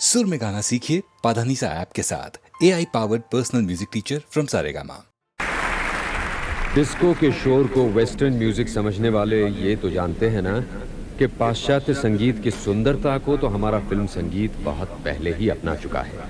सुर में गाना सीखिए पाधानीसा ऐप के साथ। AI powered personal music teacher from Saregama. Disco के शोर को वेस्टर्न म्यूजिक समझने वाले ये तो जानते हैं ना कि पाश्चात्य संगीत की सुंदरता को तो हमारा फिल्म संगीत बहुत पहले ही अपना चुका है।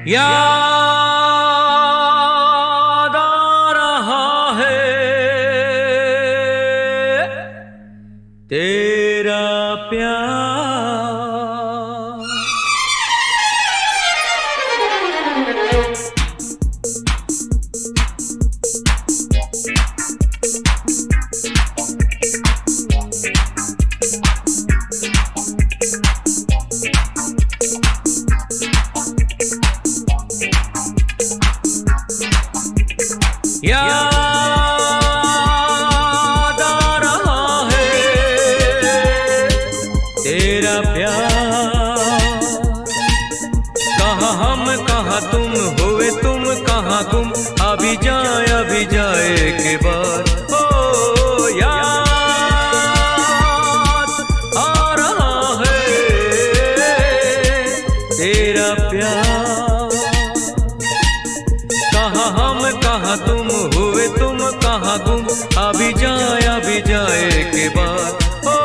याद आ रहा है तेरा प्यार, याद आ रहा है तेरा प्यार। कहाँ हम कहाँ तुम हुए तुम कहाँ गुम, अभी जाए के बाद ओ याद आ रहा है तेरा प्यार। कहाँ हम कहाँ तुम हुए तुम कहाँ गुम, अभी जाए के बाद ओ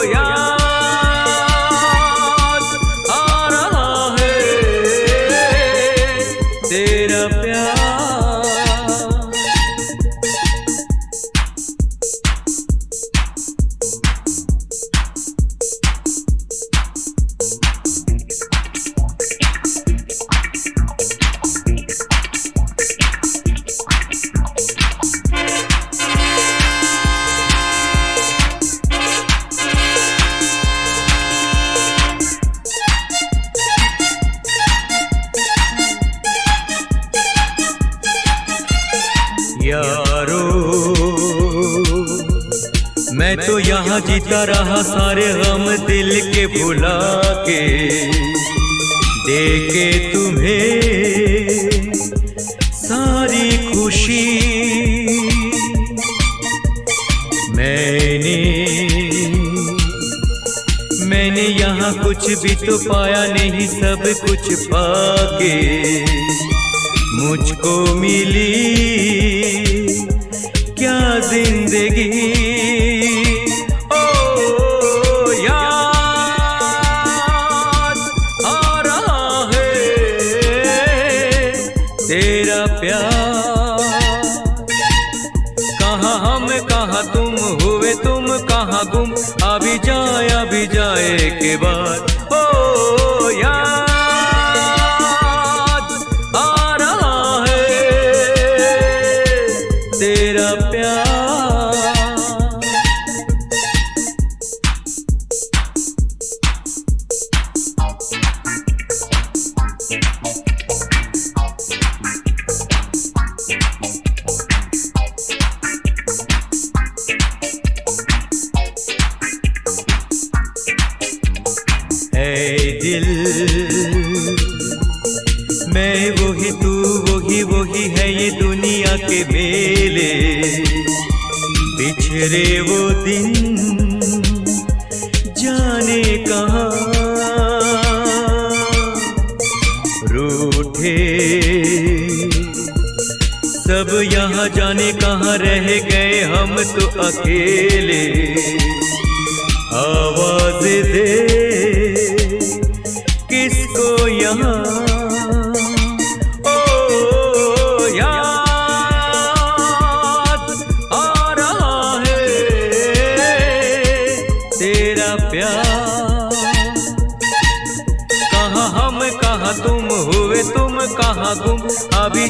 याद आ रहा है तेरा प्यार। यारो मैं तो यहाँ जीता रहा सारे गम दिल के भुला के, देके तुम्हें सारी खुशी। मैंने यहाँ कुछ भी तो पाया नहीं, सब कुछ पाके मुझको मिली क्या जिंदगी। ओ याद आ रहा है तेरा प्यार। कहाँ हम कहाँ तुम हुए तुम कहाँ गुम, अभी जाए के बाद ओ याद आ रहा है तेरा प्यार। है दिल मैं वही तू वही है ये दुनिया के मेले, बिछड़े वो दिन जाने कहाँ, रूठे सब यहाँ जाने कहाँ रह गए हम तो अकेले। आवाज दे किसको यहाँ, ओ याद आ रहा है तेरा प्यार। कहाँ हम कहाँ तुम हुए तुम कहाँ गुम, अभी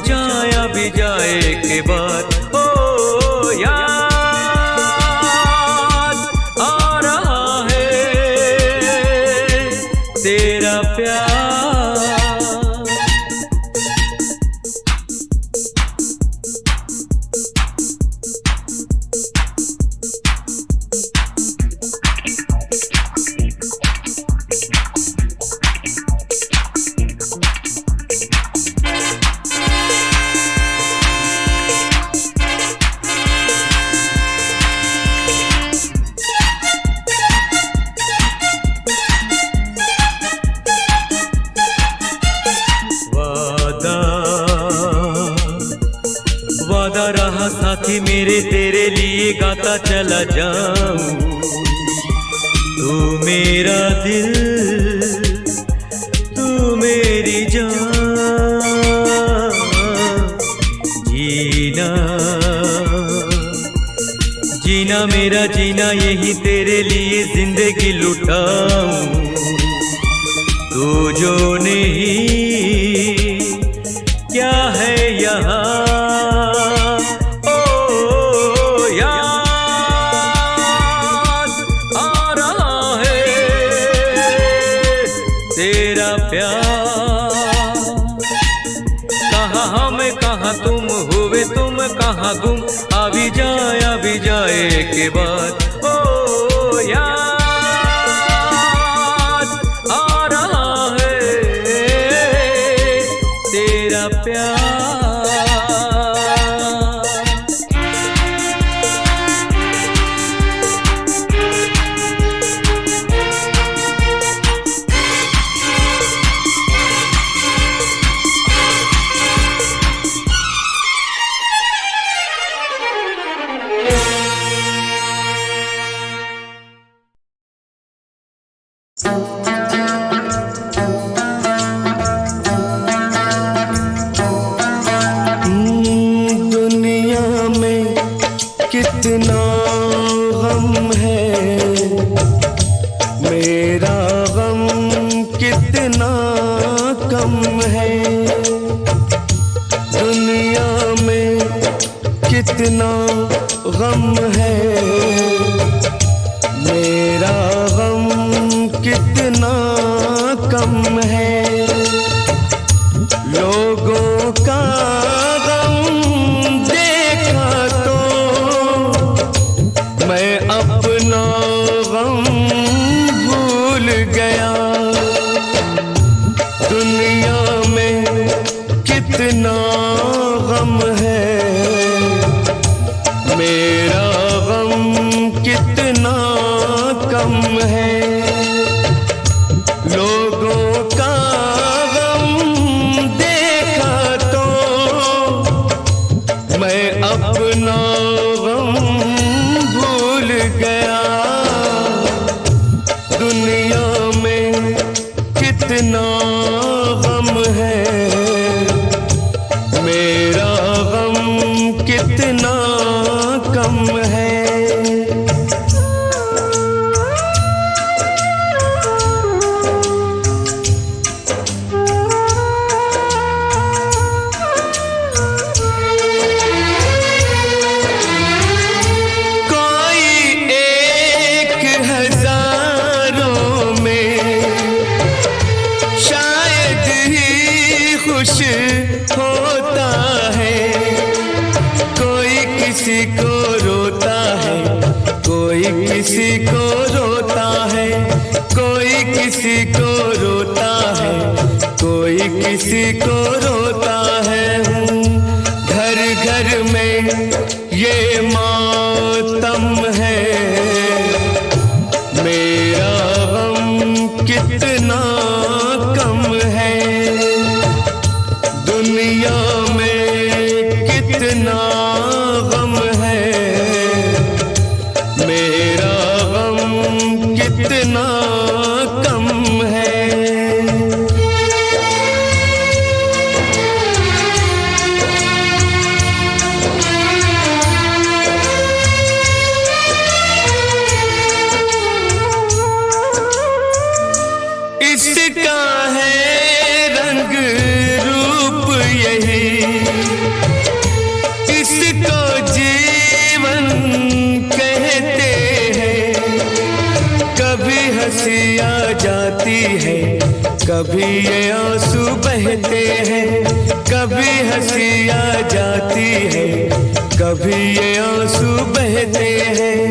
जाए के बाद ओ याद आ रहा है तेरा प्यार। वादा रहा साथी मेरे तेरे लिए गाता चला जाऊं, तू मेरा दिल तू मेरी जान। जीना मेरा जीना यही तेरे लिए जिंदगी लुटाऊं, तू जो नहीं क्या है यहाँ। तेरा प्यार कहाँ हम कहाँ तुम हुए तुम कहाँ गुम, अभी जाए के बाद ओ याद आ रहा है तेरा प्यार। कितना गम है, मेरा गम कितना कम है। दुनिया में कितना गम है, मेरा गम कितना कम है। लोगों का गम देखा तो मैं अपना गम भूल गया। दुनिया में कितना गम है, मेरा गम कितना कम है। लोगों का गम देखा तो मैं अपना गम भूल गया। दुनिया में कितना गम है, मेरा गम कितना कम है। खुश होता है, कोई किसी को रोता है, कोई किसी को रोता है, कोई किसी को रोता है, कोई किसी को रोता है। घर घर में ये मातम है, मेरा गम कितना कम है। दुनिया में कितना गम है, मेरा गम कितना कम है। इसका है रंग रूप यही, इसको जीवन कहते हैं। कभी हंसी आ जाती है, कभी ये आंसू बहते हैं। कभी हंसी आ जाती है, कभी ये आंसू बहते हैं।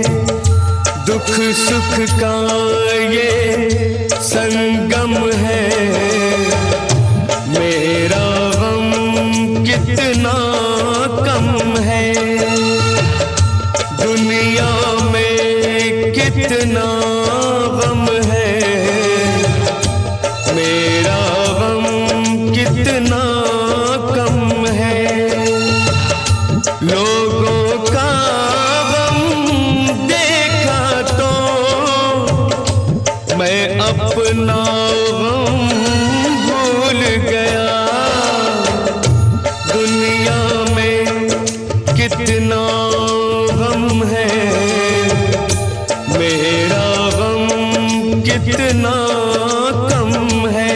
दुख सुख का ये संगम है, मेरा गम कितना कम है। दुनिया में कितना गम है, मेरा गम कितना कम है। लोगों का गम देखा तो मैं अपना गम भूल गया। दुनिया में कितना गम है, मेरा गम कितना कम है।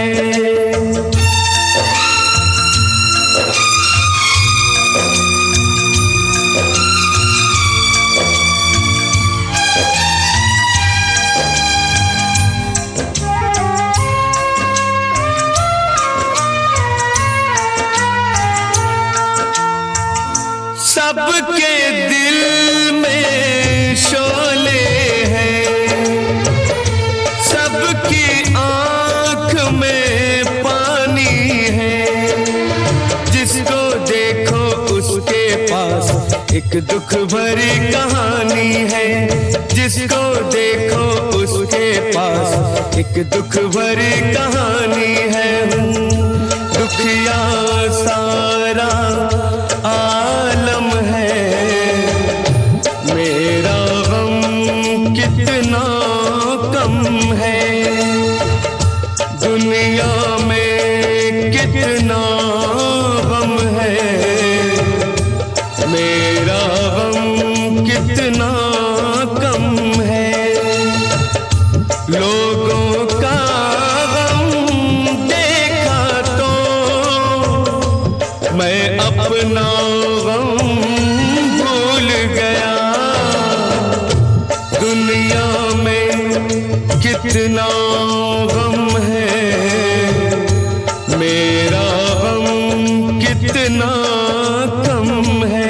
सबके दिल में शोले हैं, सबकी आँख में पानी है। जिसको देखो उसके पास एक दुख भरी कहानी है। जिसको देखो उसके पास एक दुख भरी कहानी है। दुखिया सारा आलम है, मेरा गम कितना कम है। दुनिया में कितना गम है, मेरा गम कितना कितना गम है, मेरा गम कितना कम है।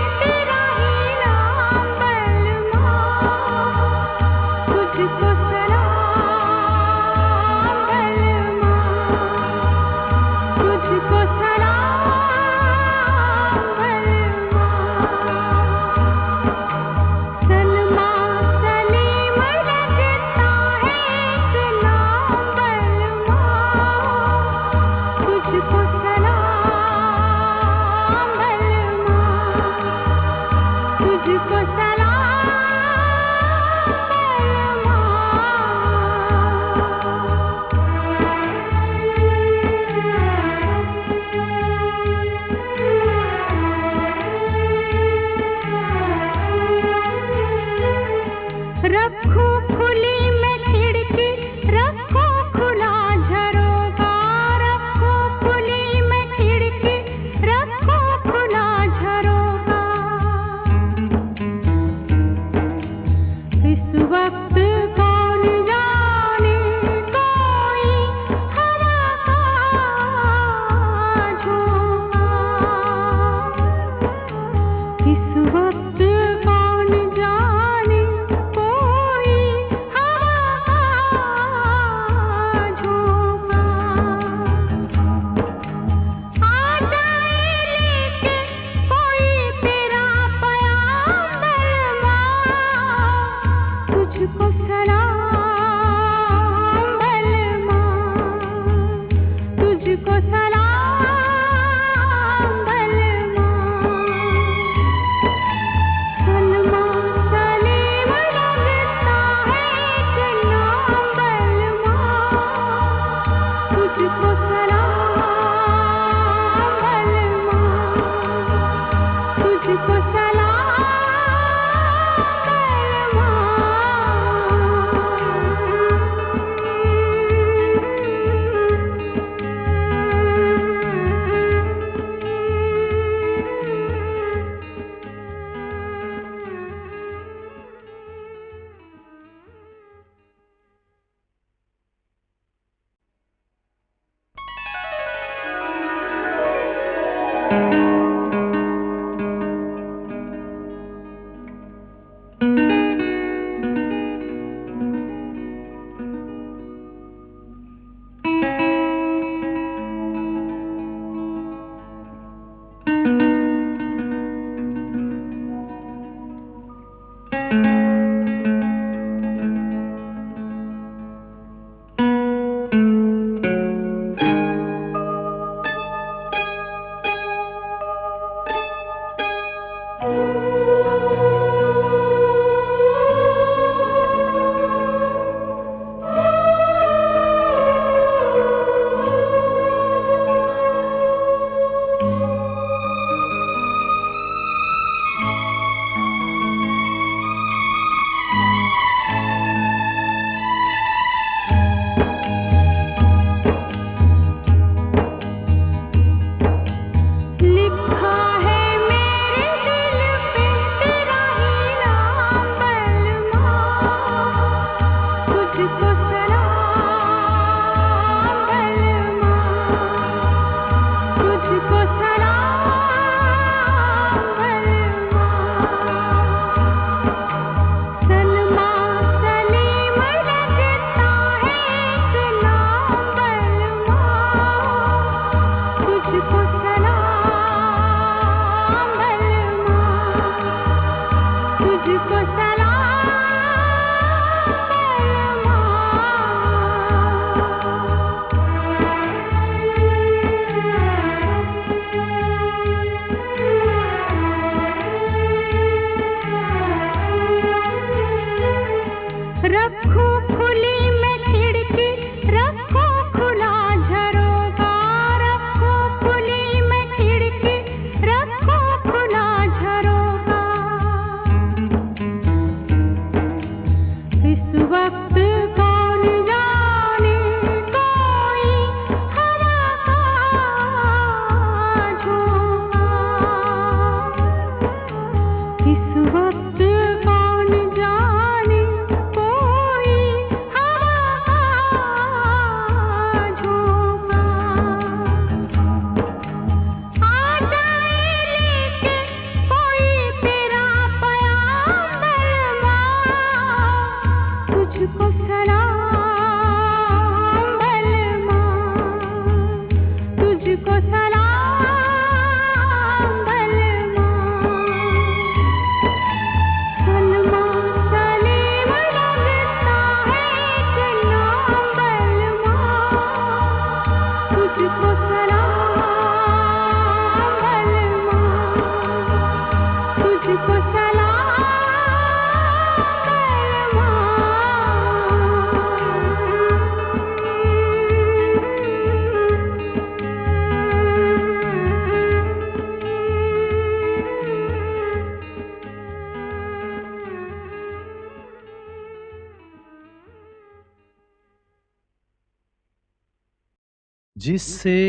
जिसे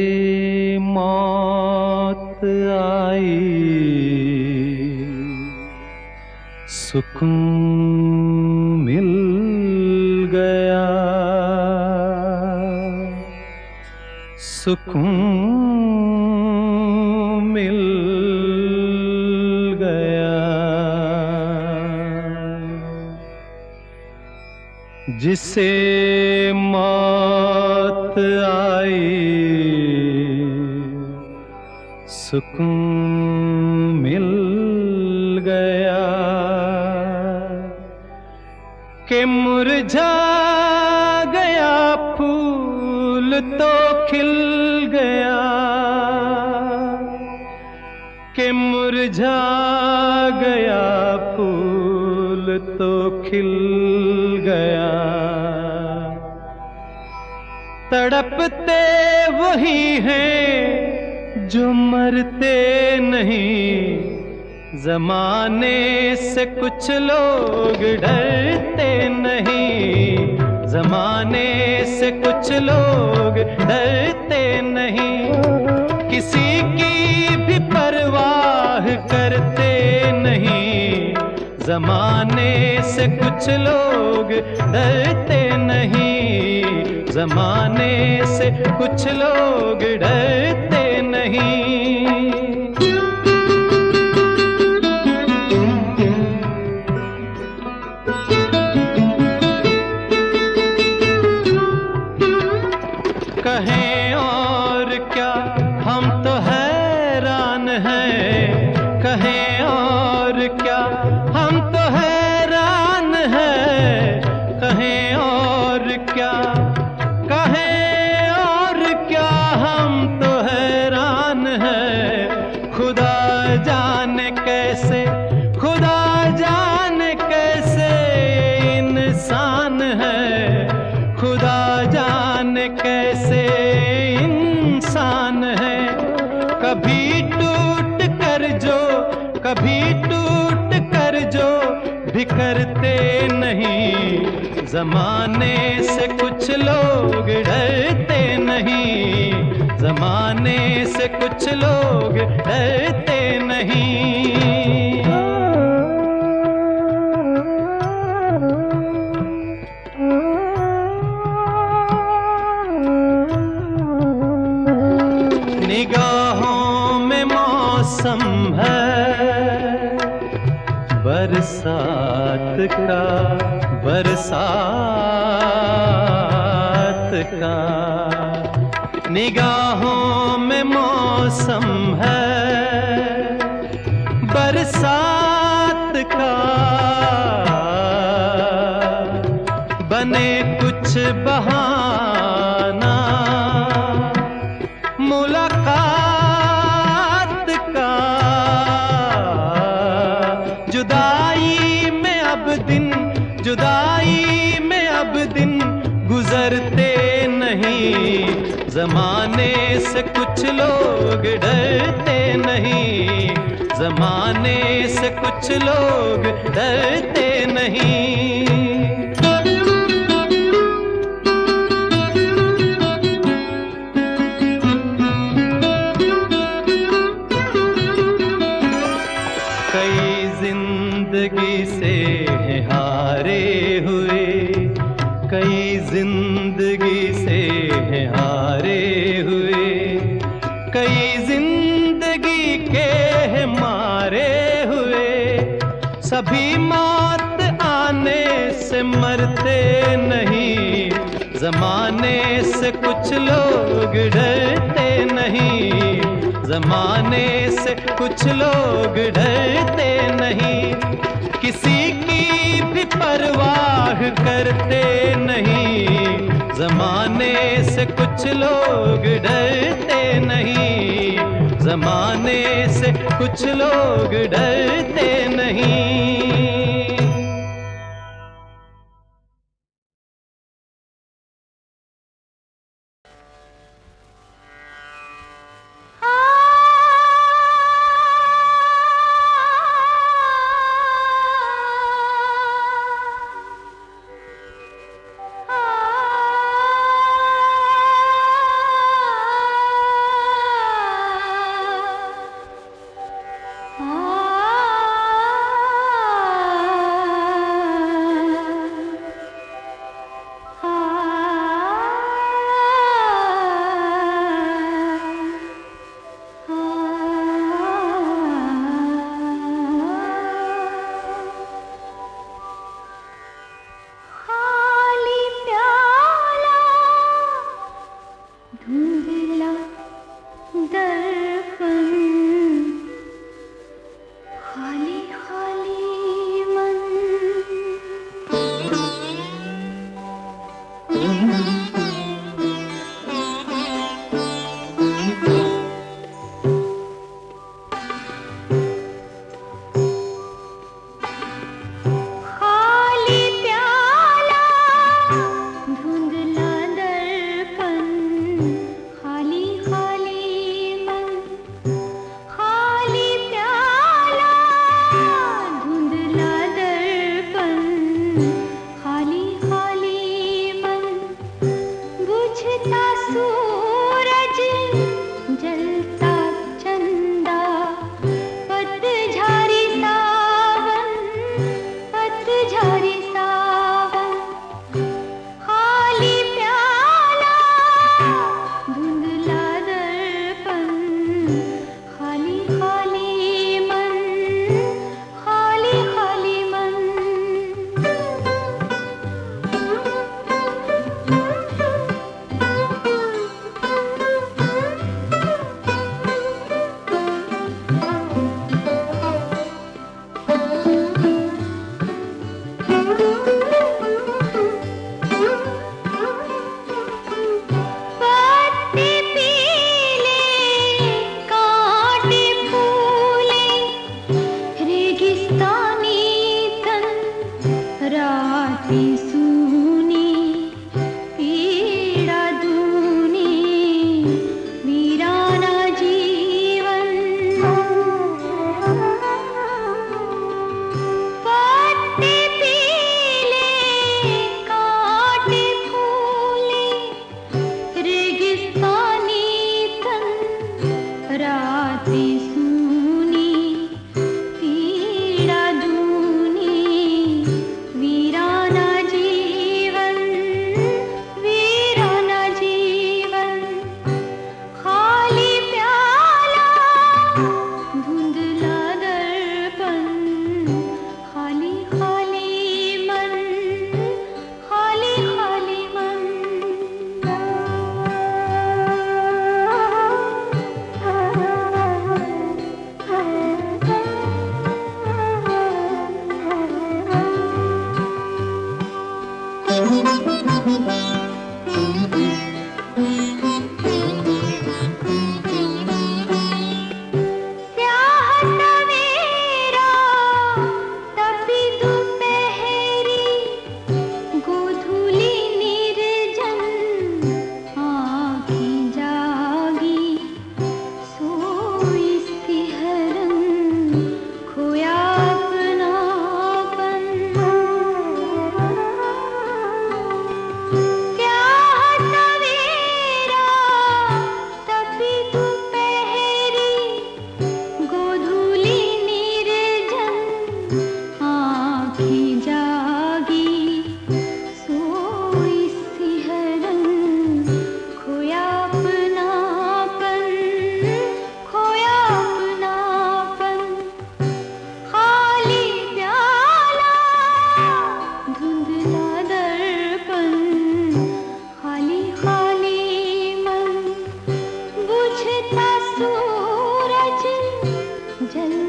मौत आई सुकून मिल गया, सुकून मिल गया। जिसे मौत आई सुकून मिल गया कि मुरझा गया फूल तो खिल गया, कि मुरझा गया फूल तो खिल गया। तड़पते वही हैं जो मरते नहीं, जमाने से कुछ लोग डरते नहीं, जमाने से कुछ लोग डरते नहीं, किसी की भी परवाह करते नहीं, जमाने से कुछ लोग डरते नहीं, जमाने से कुछ लोग डरते नहीं। कहें और क्या हम तो हैरान हैं, कहें और क्या हम तो हैरान हैं, कहें और क्या, कहें और क्या हम तो हैरान हैं। खुदा जाने कैसे कभी टूट कर जो बिखरते नहीं, जमाने से कुछ लोग डरते नहीं, जमाने से कुछ लोग डरते नहीं। निगाहों में मौसम है बरसात का, बरसात का। निगाहों में मौसम है बरसात का। बने कुछ बहाना मुलाकात का, जुदाई में अब दिन, जुदाई में अब दिन गुजरते नहीं, जमाने से कुछ लोग डरते नहीं, जमाने से कुछ लोग डरते नहीं। जिंदगी से हारे हुए, कई जिंदगी से हारे हुए, कई जिंदगी के मारे हुए, सभी मौत आने से मरते नहीं, जमाने से कुछ लोग डरते नहीं, जमाने से कुछ लोग डरते नहीं, किसी की भी परवाह करते नहीं, जमाने से कुछ लोग डरते नहीं, जमाने से कुछ लोग डरते नहीं। आ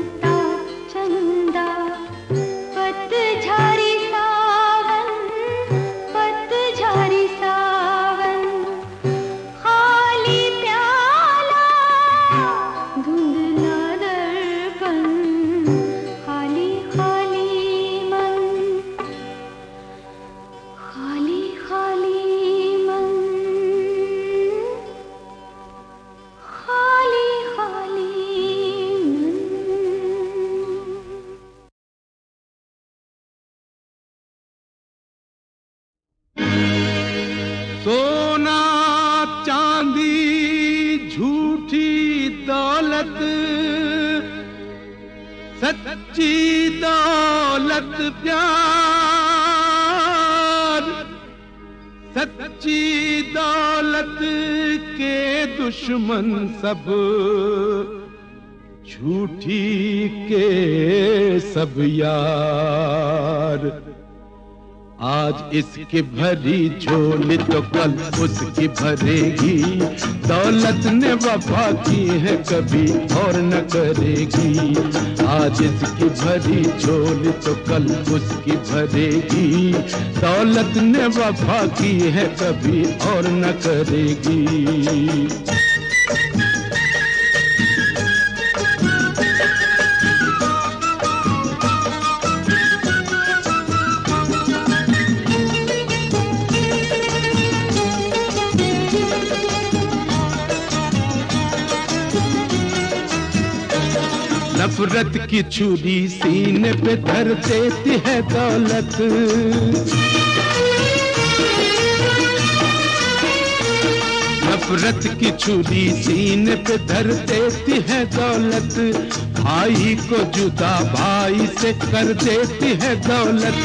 बनता चंदा पतझड़ी सावन पतझड़ी सावन खाली प्याला धुंधला दर्पण खाली खाली मन खाली खाली मन खाली खाली मन सोना चांदी झूठी दौलत सच्ची दौलत प्यार सच्ची दौलत के दुश्मन सब झूठी के सब यार आज इसकी भरी झोली तो कल उसकी भरेगी दौलत ने वफा की है कभी और न करेगी आज इसकी भरी झोली तो कल उसकी भरेगी दौलत ने वफा की है कभी और न करेगी नफरत की छुरी सीने पे धर देती है दौलत नफरत की छुरी सीने पे धर देती है दौलत भाई को जुदा भाई से कर देती है दौलत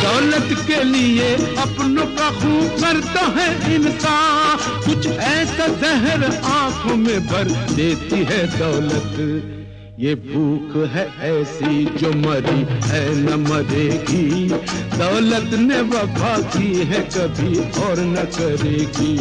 दौलत के लिए अपनों का खून करता है इंसान कुछ ऐसा जहर आंखों में भर देती है दौलत ये भूख है ऐसी जो मरी है न मरेगी दौलत ने वफा की है कभी और न करेगी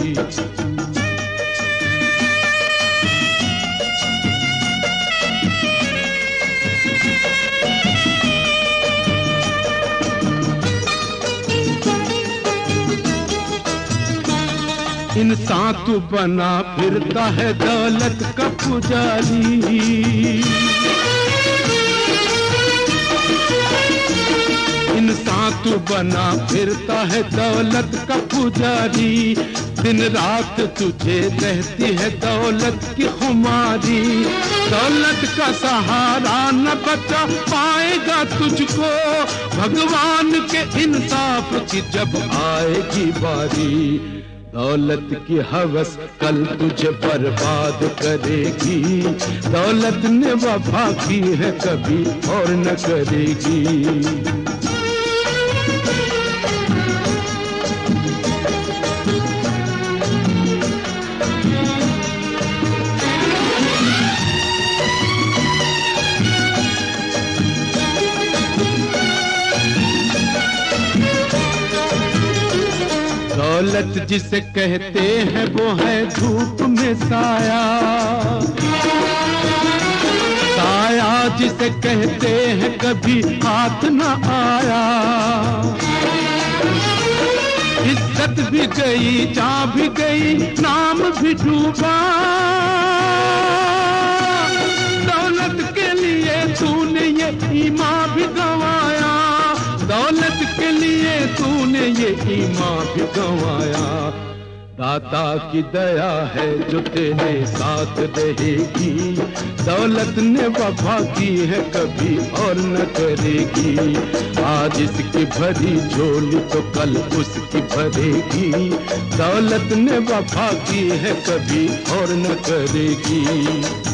इंसान तू बना फिरता है दौलत का पुजारी इंसान तू बना फिरता है दौलत का पुजारी दिन रात तुझे रहती है दौलत की खुमारी दौलत का सहारा न बचा पाएगा तुझको भगवान के इंसाफ की जब आएगी बारी दौलत की हवस कल तुझे बर्बाद करेगी दौलत ने वफा की है कभी और न करेगी दौलत जिसे कहते हैं वो है धूप में साया साया जिसे कहते हैं कभी हाथ न आया इज्जत भी गई जान भी गई नाम भी डूबा दौलत के लिए तूने ये ईमान भी गंवाया दौलत के लिए तूने ये ईमान भी गंवाया दाता की दया है जो तेरे साथ रहेगी दौलत ने वफा की है कभी और न करेगी आज इसकी भरी झोली तो कल उसकी भरेगी दौलत ने वफा की है कभी और न करेगी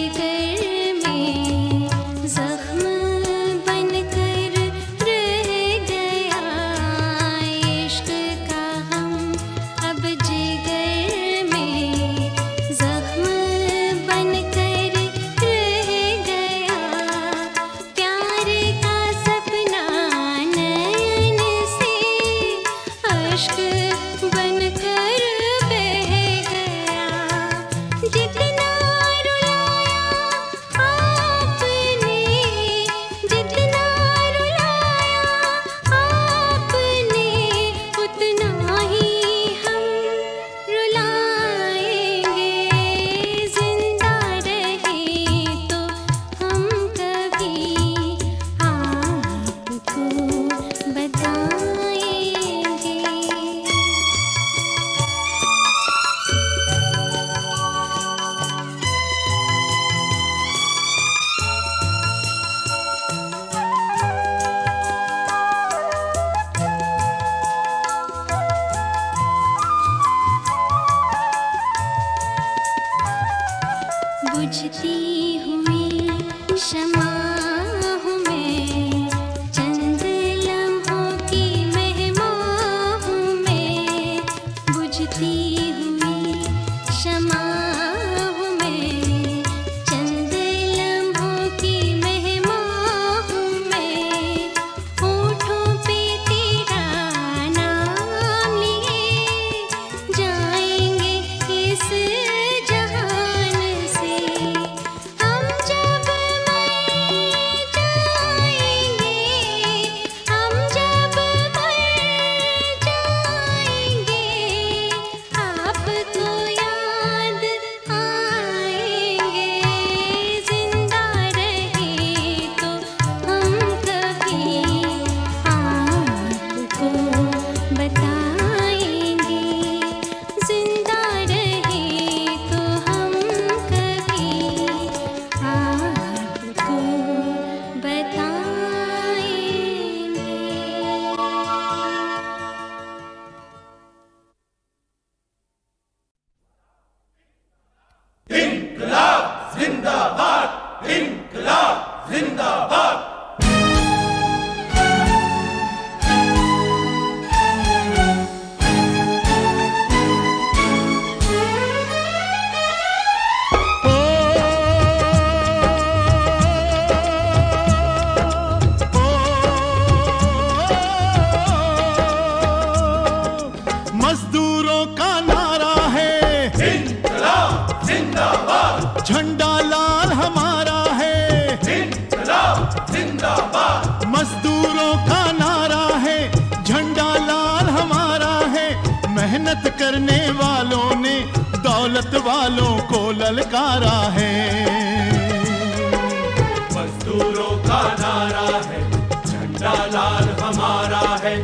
जिगर में जख्म बनकर रह गया इश्क का हम अब जिगर में जख्म बनकर रह गया प्यार का सपना नयन से अश्क बनकर बह गया जितना रुलाया आपने जितना रुलाया आपने उतना ही हम रुलाएंगे जिंदा रहे तो हम कभी आपको बताएंगे बुझती हुई शमा हूँ मैं चंद लम्हों की मेहमान हूँ मैं बुझती हुई शमा हूँ मैं चंद लम्हों की मेहमान हूँ मैं होठों पे तेरा नाम लिए जाएंगे इस जहान से हम जब मर जाएंगे हम जब मर जाएंगे आपको याद आएंगे जिंदा रहे तो हम कभी आपको बताएंगे जिंदा रहे तो हम कभी आपको बताएंगे मजदूरों का नारा है इंकलाब जिंदाबाद झंडा लाल हमारा है इंकलाब जिंदाबाद मजदूरों का नारा है झंडा लाल हमारा है मेहनत करने वालों ने दौलत वालों को ललकारा है मजदूरों का नारा है झंडा लाल हमारा है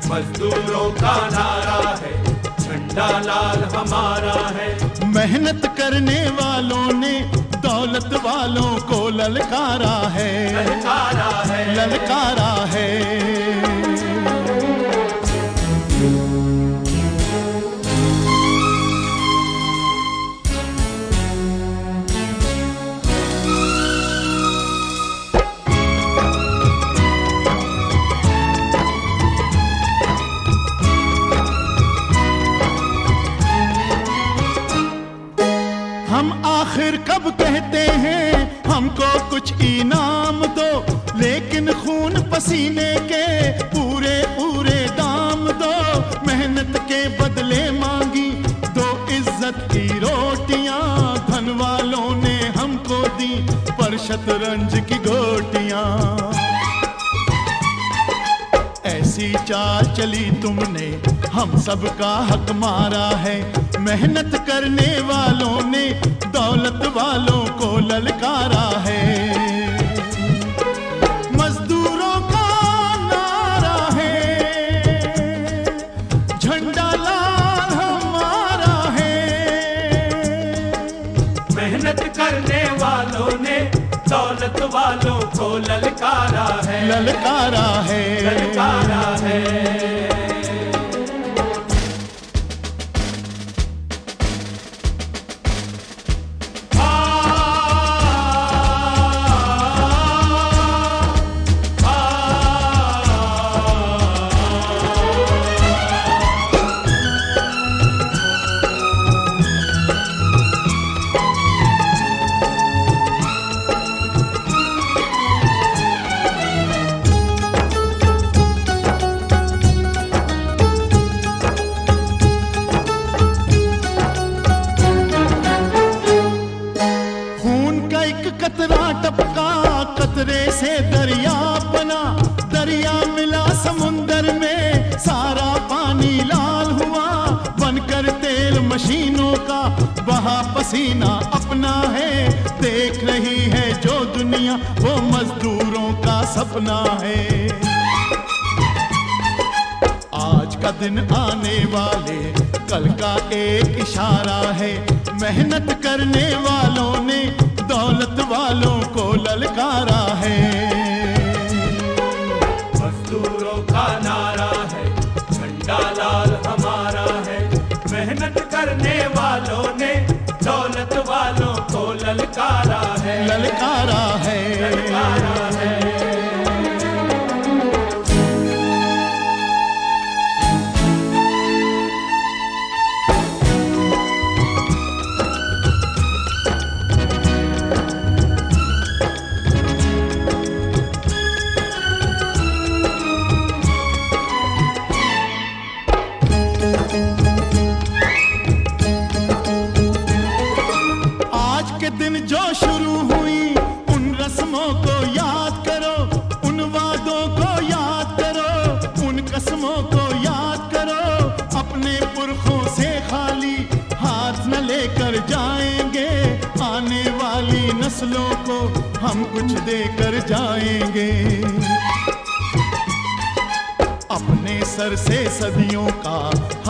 मजदूरों का नारा है झंडा लाल हमारा है मेहनत करने वालों ने दौलत वालों को ललकारा है ललकारा है ललकारा है हम आखिर कब कहते हैं हमको कुछ इनाम दो लेकिन खून पसीने के पूरे पूरे दाम दो मेहनत के बदले मांगी दो इज्जत की रोटियां धन वालों ने हमको दी पर शतरंज की गोटियां ऐसी चाल चली तुमने हम सबका हक मारा है मेहनत करने वालों ने दौलत वालों को ललकारा है मजदूरों का नारा है झंडा लाल हमारा है मेहनत करने वालों ने दौलत वालों को ललकारा है ललकारा है ललकारा है टपका टपका कतरे से दरिया बना, दरिया मिला समुंदर में, सारा पानी लाल हुआ बनकर तेल मशीनों का। बहा पसीना अपना है, देख रही है जो दुनिया वो मजदूरों का सपना है। आज का दिन आने वाले कल का एक इशारा है, मेहनत करने वालों ने दौलत वालों को ललकारा है। मजदूरों का नारा है, झंडा लाल हमारा है, मेहनत करने वालों ने दौलत वालों को ललकारा है, ललकारा है, ललकारा है। दिन जो शुरू हुई उन रस्मों को याद करो, उन वादों को याद करो, उन कसमों को याद करो। अपने पुरखों से खाली हाथ न लेकर जाएंगे, आने वाली नस्लों को हम कुछ देकर जाएंगे। अपने सर से सदियों का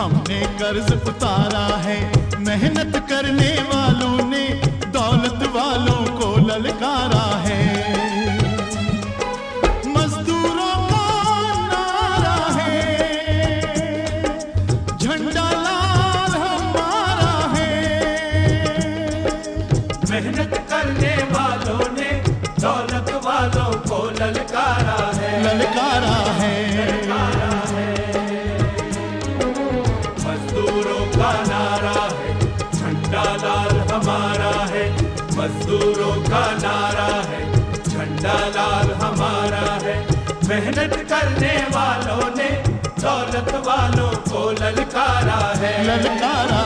हमने कर्ज उतारा है, मेहनत करने वालों ने दौलत वालों को ललकारा है। मजदूरों का नारा है, झंडा लाल हमारा है। मेहनत करने वालों ने दौलत वालों को ललकारा है, ललकारा है, ललकारा है। मजदूरों का नारा है, झंडा लाल हमारा है, मजदूरों का नारा है, झंडा लाल हमारा है, मेहनत करने वालों ने दौलत वालों को ललकारा है, ललकारा